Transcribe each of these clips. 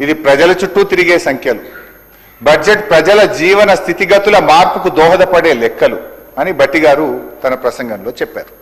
ఇది ప్రజల చుట్టూ తిరిగే సంఖ్యలు. బడ్జెట్ ప్రజల జీవన స్థితిగతుల మార్పుకు దోహదపడే లెక్కలు అని భట్టి గారు తన ప్రసంగంలో చెప్పారు.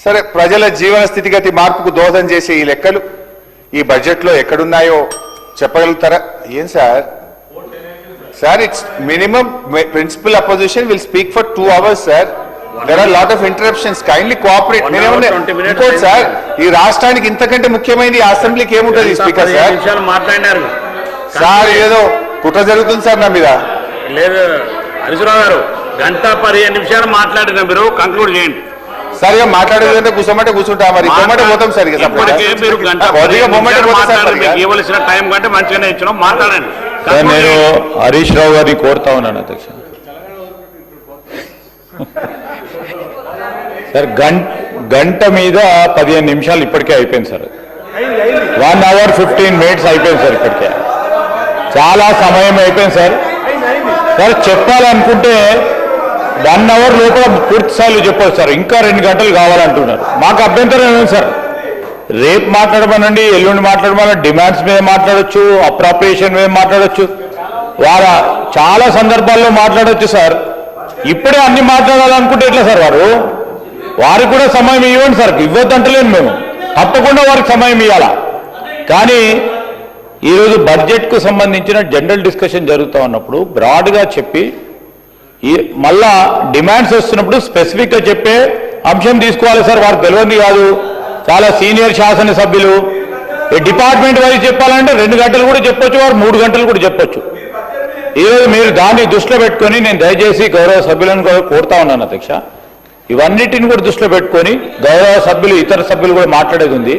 సరే, ప్రజల జీవన స్థితిగతి మార్పుకు దోహదం చేసే ఈ లెక్కలు ఈ బడ్జెట్లో ఎక్కడున్నాయో చెప్పగలుగుతారా? ఏం sir it's minimum principal opposition will speak for 2 hours sir. There are lot of interruptions. Kindly cooperate. ఇంకోటి సార్, ఈ రాష్ట్రానికి ఇంతకంటే ముఖ్యమైనది అసెంబ్లీకి ఏముంటుంది స్పీకర్ సార్? మాట్లాడినారు సార్, ఏదో కుట్ర జరుగుతుంది సార్ నా మీద. లేదు హరీశ్రావు గారు, 1:15 నిమిషాలు మాట్లాడిన మీరు కంక్లూడ్ చేయండి. సార్ ఇక మాట్లాడేదంటే కూర్చోమంటే కూర్చుంటా, మరి పొమ్మంటే పోతాం సార్. ఇవ్వవలసిన టైం కంటే మంచిగానే ఇచ్చినాం, మాట్లాడండి. నేను హరీష్ రావు గారిని కోరుతా ఉన్నాను అధ్యక్ష. సార్ గంట మీద 15 నిమిషాలు ఇప్పటికే అయిపోయింది సార్. 1 hour 15 minutes అయిపోయింది సార్. ఇప్పటికే చాలా సమయం అయిపోయింది సార్. సార్ చెప్పాలనుకుంటే 1 hour లోపల పూర్తి స్థాయిలో చెప్పవచ్చు సార్. ఇంకా 2 గంటలు కావాలంటున్నారు. మాకు అభ్యంతరం ఏమైంది సార్? రేపు మాట్లాడమనండి, ఎల్లుండి మాట్లాడమనండి, డిమాండ్స్ మీద మాట్లాడొచ్చు, అప్రాప్రియేషన్ మీద మాట్లాడొచ్చు, చాలా సందర్భాల్లో మాట్లాడొచ్చు సార్. ఇప్పుడే అన్ని మాట్లాడాలనుకుంటే ఎట్లా సార్? వారికి కూడా సమయం ఇవ్వండి సార్. ఇవ్వద్దంటలేను మేము, తప్పకుండా వారికి సమయం ఇవ్వాలా. కానీ ఈరోజు బడ్జెట్కు సంబంధించిన జనరల్ డిస్కషన్ జరుగుతూ ఉన్నప్పుడు బ్రాడ్గా చెప్పి మళ్ళా డిమాండ్స్ వస్తున్నప్పుడు స్పెసిఫిక్గా చెప్పే అంశం తీసుకోవాలి సార్. వారికి తెలియదు కాదు, చాలా సీనియర్ శాసనసభ్యులు. డిపార్ట్మెంట్ వైజ్ చెప్పాలంటే 2 గంటలు కూడా చెప్పొచ్చు, వారు 3 గంటలు కూడా చెప్పొచ్చు. ఈరోజు మీరు దాన్ని దృష్టిలో పెట్టుకొని నేను దయచేసి గౌరవ సభ్యులను కూడా కోరుతా ఉన్నాను అధ్యక్ష, ఇవన్నిటిని కూడా దృష్టిలో పెట్టుకొని గౌరవ సభ్యులు ఇతర సభ్యులు కూడా మాట్లాడేది ఉంది.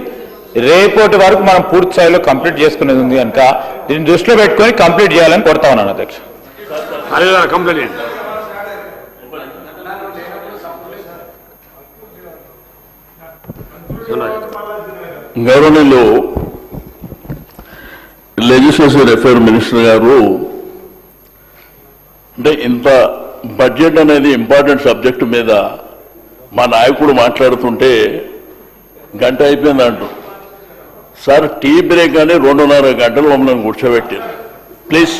రేపటి వరకు మనం పూర్తి స్థాయిలో కంప్లీట్ చేసుకునేది ఉంది కనుక దీన్ని దృష్టిలో పెట్టుకొని కంప్లీట్ చేయాలని కోరుతా ఉన్నాను అధ్యక్ష. గవర్నర్లో లెజిస్లేటివ్ అఫైర్ మినిస్టర్ గారు అంటే ఇంత బడ్జెట్ అనేది ఇంపార్టెంట్ సబ్జెక్టు మీద మా నాయకుడు మాట్లాడుతుంటే గంట అయిపోయింది అంటూ. సార్ టీ బ్రేక్ అని 2.5 గంటలు మమ్మల్ని కూర్చోబెట్టారు. Please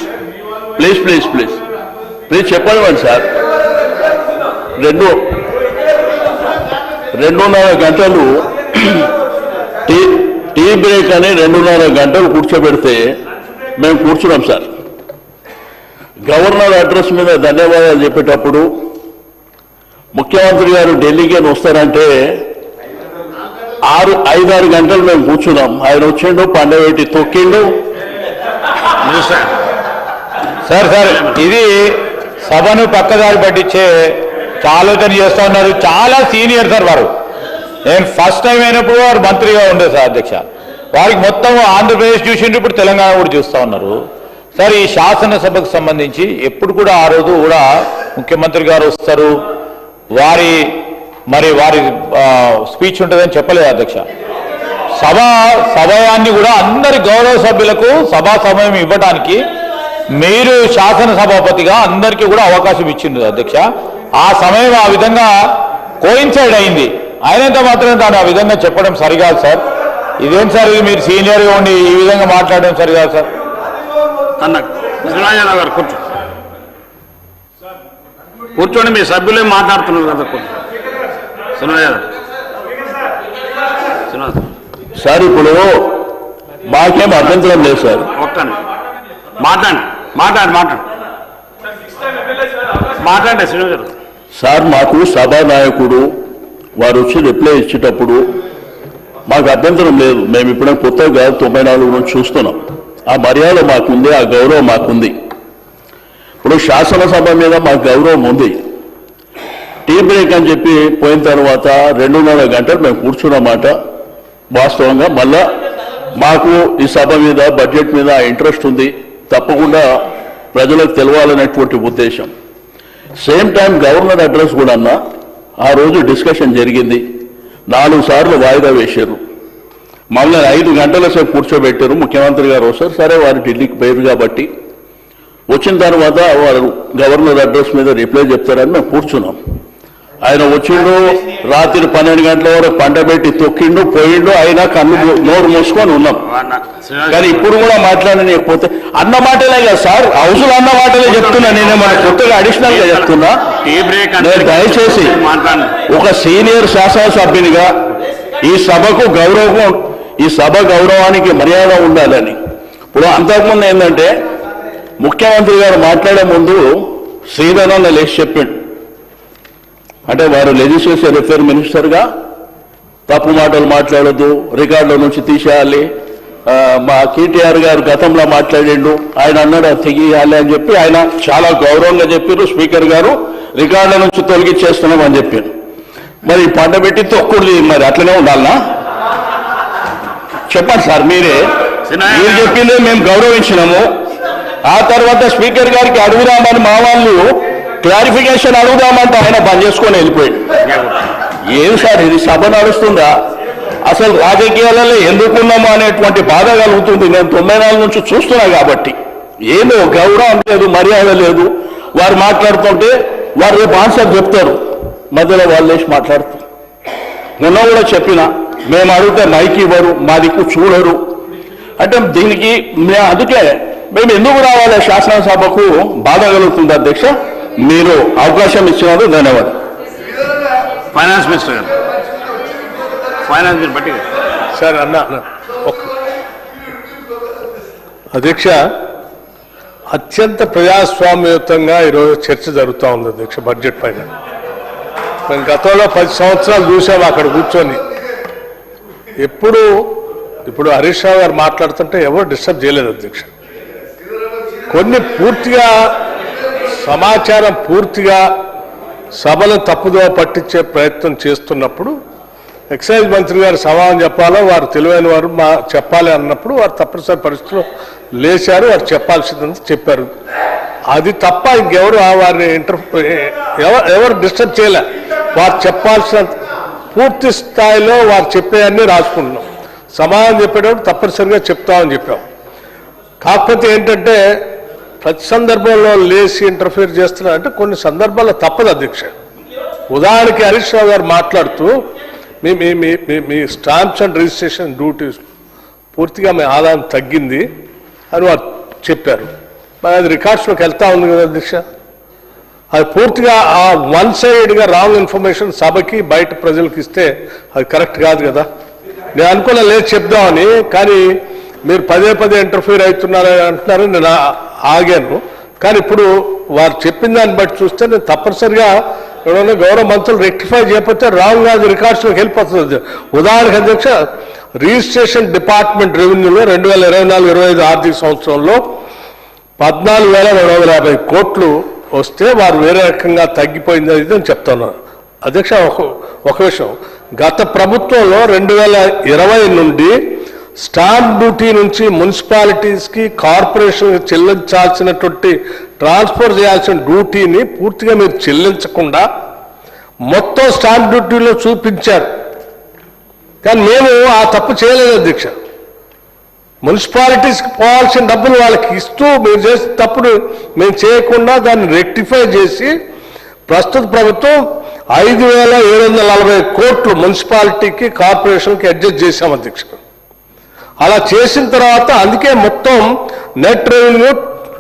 please please please please చెప్పనివ్వండి సార్. 2.5 గంటలు టీ బ్రేక్ అని 2.5 గంటలు కూర్చోబెడితే మేము కూర్చున్నాం సార్. గవర్నర్ అడ్రస్ మీద ధన్యవాదాలు చెప్పేటప్పుడు ముఖ్యమంత్రి గారు ఢిల్లీకి వస్తారంటే 5-6 గంటలు మేము కూర్చున్నాం. ఆయన వచ్చిండు, పండబెట్టి తొక్కిండు. సార్ ఇది సభను పక్కదారి పట్టించే ఆలోచన చేస్తూ ఉన్నారు. చాలా సీనియర్ సార్ వారు. నేను ఫస్ట్ టైం అయినప్పుడు వారు మంత్రిగా ఉండే సార్ అధ్యక్ష. వారికి మొత్తం ఆంధ్రప్రదేశ్ చూసిండు, ఇప్పుడు తెలంగాణ కూడా చూస్తూ ఉన్నారు సార్. ఈ శాసనసభకు సంబంధించి ఎప్పుడు కూడా ఆ రోజు కూడా ముఖ్యమంత్రి గారు వస్తారు, వారి స్పీచ్ ఉంటుందని చెప్పలేదు అధ్యక్ష. సమయాన్ని కూడా అందరి గౌరవ సభ్యులకు సభా సమయం ఇవ్వడానికి మీరు శాసనసభాపతిగా అందరికీ కూడా అవకాశం ఇచ్చింది అధ్యక్ష. ఆ సమయం ఆ విధంగా కోయిన్సైడ్ అయింది. అయినంత మాత్రం దాన్ని ఆ విధంగా చెప్పడం సరికాదు సార్. ఇదేం సార్, ఇది మీరు సీనియర్గా ఉండి ఈ విధంగా మాట్లాడడం సరికాదు సార్. కూర్చోండి, మీ సభ్యులే మాట్లాడుతున్నారు కదా. సార్ ఇప్పుడు మాకేం అభ్యంతరం లేదు సార్. మాట్లాడండి శ్రీనివాస్ గారు. సార్ మాకు సభానాయకుడు వారు వచ్చి రిప్లై ఇచ్చేటప్పుడు మాకు అభ్యంతరం లేదు. మేము ఇప్పుడే కొత్తగా 94 నుంచి చూస్తున్నాం. ఆ మర్యాద మాకుంది, ఆ గౌరవం మాకుంది. ఇప్పుడు శాసనసభ మీద మాకు గౌరవం ఉంది. టీ బ్రేక్ అని చెప్పి పోయిన తర్వాత 2.5 గంటలు మేము కూర్చున్నమాట వాస్తవంగా. మళ్ళా మాకు ఈ సభ మీద బడ్జెట్ మీద ఇంట్రెస్ట్ ఉంది, తప్పకుండా ప్రజలకు తెలవాలనేటువంటి ఉద్దేశం. సేమ్ టైం గవర్నర్ అడ్రస్ కూడా అన్న ఆ రోజు డిస్కషన్ జరిగింది. 4 సార్లు వాయిదా వేశారు. మళ్ళీ 5 గంటల సేపు కూర్చోబెట్టారు. ముఖ్యమంత్రి గారు వస్తారు, సరే వారు ఢిల్లీకి పోయారు కాబట్టి వచ్చిన తర్వాత వారు గవర్నర్ అడ్రస్ మీద రిప్లై చెప్తారని మేము కూర్చున్నాం. ఆయన వచ్చిండు రాత్రి 12 గంటల వరకు పండబెట్టి తొక్కిండు పోయిండు, అయినా కన్ను నోరు మూసుకొని ఉన్నాం. కానీ ఇప్పుడు కూడా మాట్లాడలేకపోతే అన్న మాటలే కదా సార్, హౌస్లో అన్న మాటలే చెప్తున్నా. నేనేమన్నా కొత్తగా అడిషనల్ గా చెప్తున్నా. నేను దయచేసి ఒక సీనియర్ శాసనసభ్యునిగా ఈ సభకు గౌరవం, ఈ సభ గౌరవానికి మర్యాద ఉండాలని. ఇప్పుడు అంతకుముందు ఏంటంటే ముఖ్యమంత్రి గారు మాట్లాడే ముందు శ్రీధరన్న లేచి చెప్పిండు, అంటే వారు లెజిస్లేచర్ అఫేర్ మినిస్టర్గా తప్పు మాటలు మాట్లాడద్దు, రికార్డుల నుంచి తీసేయాలి. మా కేటీఆర్ గారు గతంలో మాట్లాడిండు, ఆయన అన్నాడు తెగియాలి అని చెప్పి ఆయన చాలా గౌరవంగా చెప్పారు. స్పీకర్ గారు రికార్డుల నుంచి తొలగించేస్తున్నాం అని చెప్పారు. మరి పండబెట్టి తొక్కుడు మరి అట్లనే ఉండాలనా? చెప్పండి సార్, మీరు చెప్పిందే మేము గౌరవించినాము. ఆ తర్వాత స్పీకర్ గారికి అడుగుదామని మా వాళ్ళు క్లారిఫికేషన్ అడుగుదామంటే ఆయన బంద్ చేసుకొని వెళ్ళిపోయాడు. ఏం సార్ ఇది, సభ నడుస్తుందా? అసలు రాజకీయాలలో ఎందుకున్నాము అనేటువంటి బాధ కలుగుతుంది. నేను 94 నుంచి చూస్తున్నా కాబట్టి. ఏదో గౌరవం లేదు, మర్యాద లేదు. వారు మాట్లాడుతుంటే వారు రేపు ఆన్సర్ చెప్తారు, మధ్యలో వాళ్ళు వేసి మాట్లాడుతారు. మొన్న కూడా చెప్పిన, మేము అడిగితే మైక్ ఇవ్వరు, మా దిక్కు చూడరు. అంటే దీనికి అందుకే మేము ఎందుకు రావాలి శాసనసభకు బాధ కలుగుతుంది. అధ్యక్ష, మీరు అవకాశం ఇచ్చినందుకు ధన్యవాదాలు. ఫైనాన్స్ మినిస్టర్ గారు, ఫైనాన్స్ మీరు బట్టి సార్ అన్న అధ్యక్ష, అత్యంత ప్రజాస్వామ్యయుతంగా ఈరోజు చర్చ జరుగుతూ ఉంది అధ్యక్ష బడ్జెట్ పైన. మేము గతంలో 10 సంవత్సరాలు చూసాము అక్కడ కూర్చొని. ఇప్పుడు హరీష్ రావు గారు మాట్లాడుతుంటే ఎవరు డిస్టర్బ్ చేయలేదు అధ్యక్ష. కొన్ని పూర్తిగా సమాచారం పూర్తిగా సభను తప్పుదోవ పట్టించే ప్రయత్నం చేస్తున్నప్పుడు ఎక్సైజ్ మంత్రి గారు సమాధానం చెప్పాలో, వారు తెలివైన వారు చెప్పాలి అన్నప్పుడు వారు తప్పనిసరి పరిస్థితుల్లో లేచారు, వారు చెప్పాల్సిందంతా చెప్పారు. అది తప్ప ఇంకెవరు వారిని ఎవరు డిస్టర్బ్ చేయలే. వారు చెప్పాల్సిన పూర్తి స్థాయిలో వారు చెప్పేవన్నీ రాసుకుంటున్నాం. సమాధానం చెప్పేటప్పుడు తప్పనిసరిగా చెప్తామని చెప్పాం. కాకపోతే ఏంటంటే ప్రతి సందర్భంలో లేచి ఇంటర్ఫియర్ చేస్తున్నారు అంటే కొన్ని సందర్భాల్లో తప్పదు అధ్యక్ష. ఉదాహరణకి హరీష్ రావు గారు మాట్లాడుతూ మీ స్టాంప్స్ అండ్ రిజిస్ట్రేషన్ డ్యూటీస్ పూర్తిగా మీ ఆదాయం తగ్గింది అని వారు చెప్పారు. మరి అది రికార్డ్స్లోకి వెళ్తా ఉంది కదా అధ్యక్ష. అది పూర్తిగా ఆ 1 సైడ్గా రాంగ్ ఇన్ఫర్మేషన్ సభకి బయట ప్రజలకు ఇస్తే అది కరెక్ట్ కాదు కదా. నేను అనుకున్నా లేదు చెప్దామని, కానీ మీరు పదే ఇంటర్ఫియర్ అవుతున్నారని అంటున్నారని నేను ఆగాను. కానీ ఇప్పుడు వారు చెప్పిన దాన్ని బట్టి చూస్తే నేను తప్పనిసరిగా ఎవరైనా గౌరవ మంత్రులు రెక్టిఫై చేయకపోతే రాంగ్ అది రికార్డ్స్లోకి వెళ్ళిపోతుంది. ఉదాహరణకు అధ్యక్ష, రిజిస్ట్రేషన్ డిపార్ట్మెంట్ రెవెన్యూలో 2024-25 ఆర్థిక సంవత్సరంలో 14,250 కోట్లు వస్తే వారు వేరే రకంగా తగ్గిపోయింది అని చెప్తున్నారు అధ్యక్ష. ఒక విషయం, గత ప్రభుత్వంలో 2020 నుండి స్టాంప్ డ్యూటీ నుంచి మున్సిపాలిటీస్కి కార్పొరేషన్కి చెల్లించాల్సినటువంటి ట్రాన్స్ఫర్ చేయాల్సిన డ్యూటీని పూర్తిగా మీరు చెల్లించకుండా మొత్తం స్టాంప్ డ్యూటీలో చూపించారు. కానీ మేము ఆ తప్పు చేయలేదు అధ్యక్ష. మున్సిపాలిటీస్కి పోవాల్సిన డబ్బులు వాళ్ళకి ఇస్తూ మీరు చేసే తప్పుడు మేము చేయకుండా దాన్ని రెక్టిఫై చేసి ప్రస్తుత ప్రభుత్వం 5,740 కోట్లు మున్సిపాలిటీకి కార్పొరేషన్కి అడ్జస్ట్ చేశాం అధ్యక్ష. అలా చేసిన తర్వాత అందుకే మొత్తం నెట్ రెవెన్యూ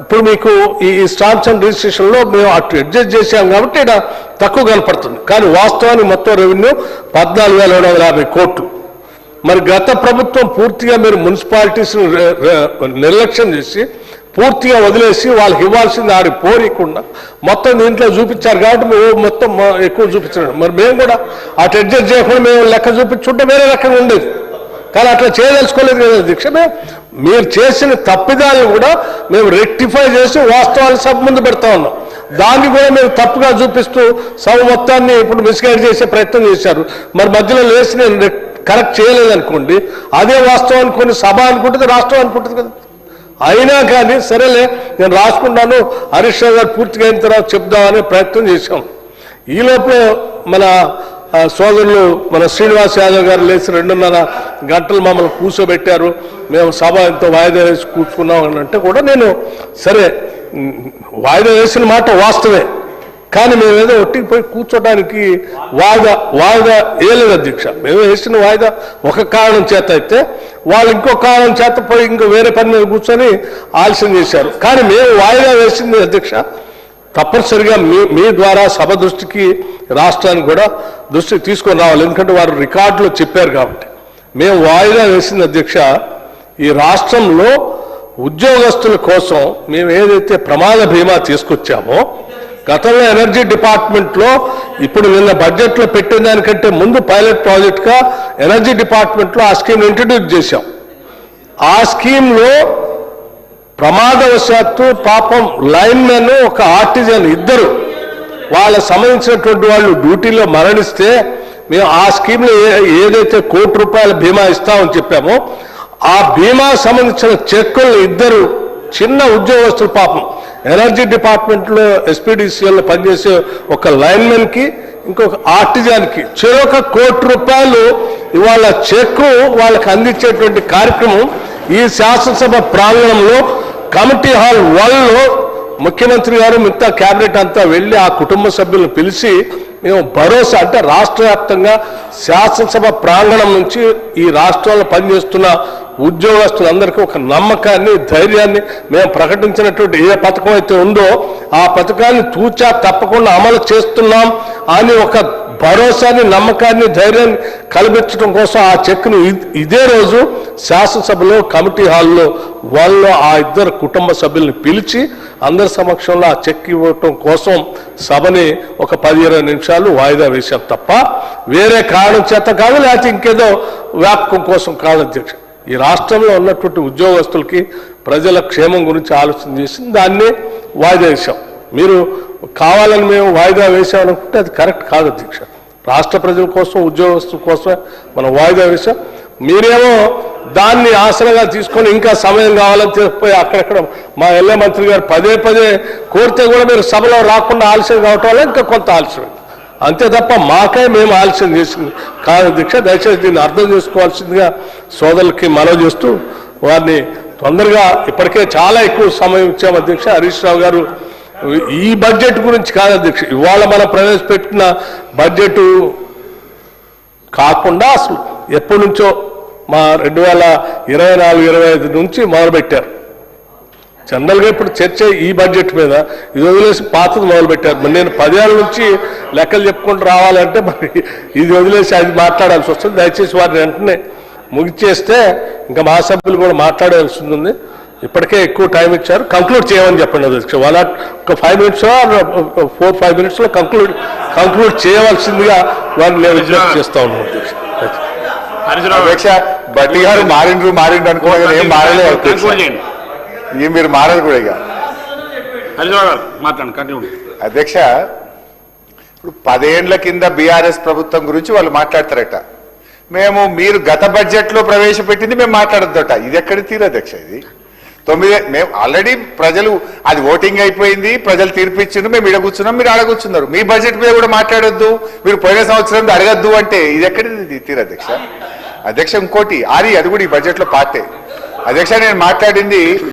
ఇప్పుడు మీకు ఈ స్టాంప్స్ అండ్ రిజిస్ట్రేషన్లో మేము అటు అడ్జస్ట్ చేశాం కాబట్టి ఇక్కడ తక్కువ కనపడుతుంది. కానీ వాస్తవానికి మొత్తం రెవెన్యూ 14,750 కోట్లు. మరి గత ప్రభుత్వం పూర్తిగా మీరు మున్సిపాలిటీస్ నిర్లక్ష్యం చేసి పూర్తిగా వదిలేసి వాళ్ళకి ఇవ్వాల్సింది ఆడికి పోనీయకుండా మొత్తం దీంట్లో చూపించారు కాబట్టి మొత్తం ఎక్కువ చూపించారు. మరి మేము కూడా అటు అడ్జస్ట్ చేయకుండా మేము లెక్క చూపించుంటే వేరే రకంగా ఉండేది. కానీ అట్లా చేయదలుచుకోలేదు కదా అధ్యక్ష. మీరు చేసిన తప్పిదాలను కూడా మేము రెక్టిఫై చేసి వాస్తవాన్ని సభ ముందు పెడతా ఉన్నాం. దాన్ని కూడా మేము తప్పుగా చూపిస్తూ సభ మొత్తాన్ని ఇప్పుడు మిస్గైడ్ చేసే ప్రయత్నం చేశారు. మరి మధ్యలో లేచి నేను కరెక్ట్ చేయలేదనుకోండి, అదే వాస్తవానికి కొన్ని సభ అనుకుంటుంది, రాష్ట్రం అనుకుంటుంది కదా. అయినా కానీ సరేలే నేను రాసుకున్నాను, హరీష్ రావు గారు పూర్తిగా అయిన తర్వాత చెప్దామనే ప్రయత్నం చేశాం. ఈ లోపల మన సోదరులు మన శ్రీనివాస్ యాదవ్ గారు లేచి 2.5 గంటలు మమ్మల్ని కూర్చోబెట్టారు. మేము సభ ఎంతో వాయిదా వేసి కూర్చున్నాం అని అంటే కూడా నేను సరే వాయిదా వేసిన మాట వాస్తవే. కానీ మేమేదో ఒట్టికి పోయి కూర్చోడానికి వాయిదా వేయలేదు అధ్యక్ష. మేము వేసిన వాయిదా ఒక కారణం చేత అయితే వాళ్ళు ఇంకో కారణం చేత పోయి ఇంకో వేరే పని మీద కూర్చొని ఆలస్యం చేశారు. కానీ మేము వాయిదా వేసింది అధ్యక్ష తప్పనిసరిగా మీ ద్వారా సభ దృష్టికి రాష్ట్రానికి కూడా దృష్టికి తీసుకొని రావాలి. ఎందుకంటే వారు రికార్డులో చెప్పారు కాబట్టి మేము వాయిదా వేసింది అధ్యక్ష. ఈ రాష్ట్రంలో ఉద్యోగస్తుల కోసం మేము ఏదైతే ప్రమాద బీమా తీసుకొచ్చామో గతంలో ఎనర్జీ డిపార్ట్మెంట్లో ఇప్పుడు నిన్న బడ్జెట్లో పెట్టిన దానికంటే ముందు పైలట్ ప్రాజెక్ట్గా ఎనర్జీ డిపార్ట్మెంట్లో ఆ స్కీమ్ ఇంట్రడ్యూస్ చేశాం. ఆ స్కీమ్లో ప్రమాదవశాత్తు పాపం లైన్మెన్ ఒక ఆర్టిజన్ ఇద్దరు వాళ్ళ సంబంధించినటువంటి వాళ్ళు డ్యూటీలో మరణిస్తే మేము ఆ స్కీమ్లో ఏదైతే ₹1,00,00,000 బీమా ఇస్తామని చెప్పామో ఆ బీమా సంబంధించిన చెక్కులు ఇద్దరు చిన్న ఉద్యోగస్తులు పాపం ఎనర్జీ డిపార్ట్మెంట్లో ఎస్పీడీసీఎల్లో పనిచేసే ఒక లైన్మెన్కి ఇంకొక ఆర్టిజన్కి చెరొక ₹1,00,00,000 ఇవాళ చెక్కు వాళ్ళకి అందించేటువంటి కార్యక్రమం ఈ శాసనసభ ప్రాంగణంలో కమిటీ హాల్ 1లో ముఖ్యమంత్రి గారు మిగతా క్యాబినెట్ అంతా వెళ్ళి ఆ కుటుంబ సభ్యులను పిలిచి మేము భరోసా అంటే రాష్ట్ర వ్యాప్తంగా శాసనసభ ప్రాంగణం నుంచి ఈ రాష్ట్రంలో పనిచేస్తున్న ఉద్యోగస్తులందరికీ ఒక నమ్మకాన్ని ధైర్యాన్ని మేము ప్రకటించినటువంటి ఏ పథకం అయితే ఉందో ఆ పథకాన్ని తూచా తప్పకుండా అమలు చేస్తున్నాం అని ఒక భరోసాని నమ్మకాన్ని ధైర్యాన్ని కల్పించడం కోసం ఆ చెక్ను ఇదే రోజు శాసనసభలో కమిటీ హాల్లో వాళ్ళు ఆ ఇద్దరు కుటుంబ సభ్యుల్ని పిలిచి అందరి సమక్షంలో ఆ చెక్ ఇవ్వటం కోసం సభని ఒక 10-20 నిమిషాలు వాయిదా వేశాం తప్ప వేరే కారణం చేత కాదు, లేకపోతే ఇంకేదో వ్యాపకం కోసం కాదు అధ్యక్ష. ఈ రాష్ట్రంలో ఉన్నటువంటి ఉద్యోగస్తులకి ప్రజల క్షేమం గురించి ఆలోచన చేసి దాన్ని వాయిదా వేశాం. మీరు కావాలని మేము వాయిదా వేసామనుకుంటే అది కరెక్ట్ కాదు అధ్యక్ష. రాష్ట్ర ప్రజల కోసం ఉద్యోగస్తుల కోసమే మనం వాయిదా వేశాం. మీరేమో దాన్ని ఆసనగా తీసుకొని ఇంకా సమయం కావాలని చెప్పి అక్కడక్కడ మా ఎల్ఏ మంత్రి గారు పదే కోరితే కూడా మీరు సభలో రాకుండా ఆలస్యం కావటం వల్ల ఇంకా కొంత ఆలస్యం అంతే తప్ప మాకే మేము ఆలస్యం చేసింది కాదు అధ్యక్ష. దయచేసి దీన్ని అర్థం చేసుకోవాల్సిందిగా సోదరులకి మనవి చేస్తూ వారిని తొందరగా ఇప్పటికే చాలా ఎక్కువ సమయం ఇచ్చాము అధ్యక్ష. హరీష్ రావు గారు ఈ బడ్జెట్ గురించి కాదు అధ్యక్ష, ఇవాళ మనం ప్రవేశపెట్టిన బడ్జెట్ కాకుండా అసలు ఎప్పటి నుంచో మా 2024-25 నుంచి మొదలుపెట్టారు. జనరల్గా ఇప్పుడు చర్చ ఈ బడ్జెట్ మీద ఇది వదిలేసి పాతది మొదలుపెట్టారు. మరి నేను 10 ఏళ్ళ నుంచి లెక్కలు చెప్పుకుంటూ రావాలంటే మరి ఇది వదిలేసి అది మాట్లాడాల్సి వస్తుంది. దయచేసి వారిని వెంటనే ముగిచేస్తే ఇంకా మా సభ్యులు కూడా మాట్లాడాల్సి ఉంది. ఇప్పటికే ఎక్కువ టైం ఇచ్చారు, కంక్లూడ్ చేయమని చెప్పండి అధ్యక్ష. ఒక 5 minutes 4-5 minutes కంక్లూడ్ చేయవలసిందిగా వారిని నేను విజ్ఞప్తి చేస్తా ఉన్నాను అధ్యక్ష. అధ్యక్ష బట్టి గారు మారిండు అనుకోవాలి, ఏం మారలేదు ఇక మీరు మారదు కూడా ఇక. అధ్యక్ష ఇప్పుడు 10 ఏళ్ల కింద బీఆర్ఎస్ ప్రభుత్వం గురించి వాళ్ళు మాట్లాడతారట, మీరు గత బడ్జెట్ లో ప్రవేశపెట్టింది మేము మాట్లాడద్దట. ఇది ఎక్కడి తీరు అధ్యక్ష? ఇది 9 మేము ఆల్రెడీ ప్రజలు అది ఓటింగ్ అయిపోయింది, ప్రజలు తీర్పిచ్చిండ్రు, మేము ఇడ కూర్చున్నాం, మీరు ఆడ కూర్చున్నారు. మీ బడ్జెట్ మీద కూడా మాట్లాడొద్దు, మీరు పోయిన సంవత్సరం అడగద్దు అంటే ఇది ఎక్కడిది తీరు అధ్యక్ష? అధ్యక్ష ఇంకోటి అది కూడా ఈ బడ్జెట్ లో పార్టే అధ్యక్ష. నేను మాట్లాడింది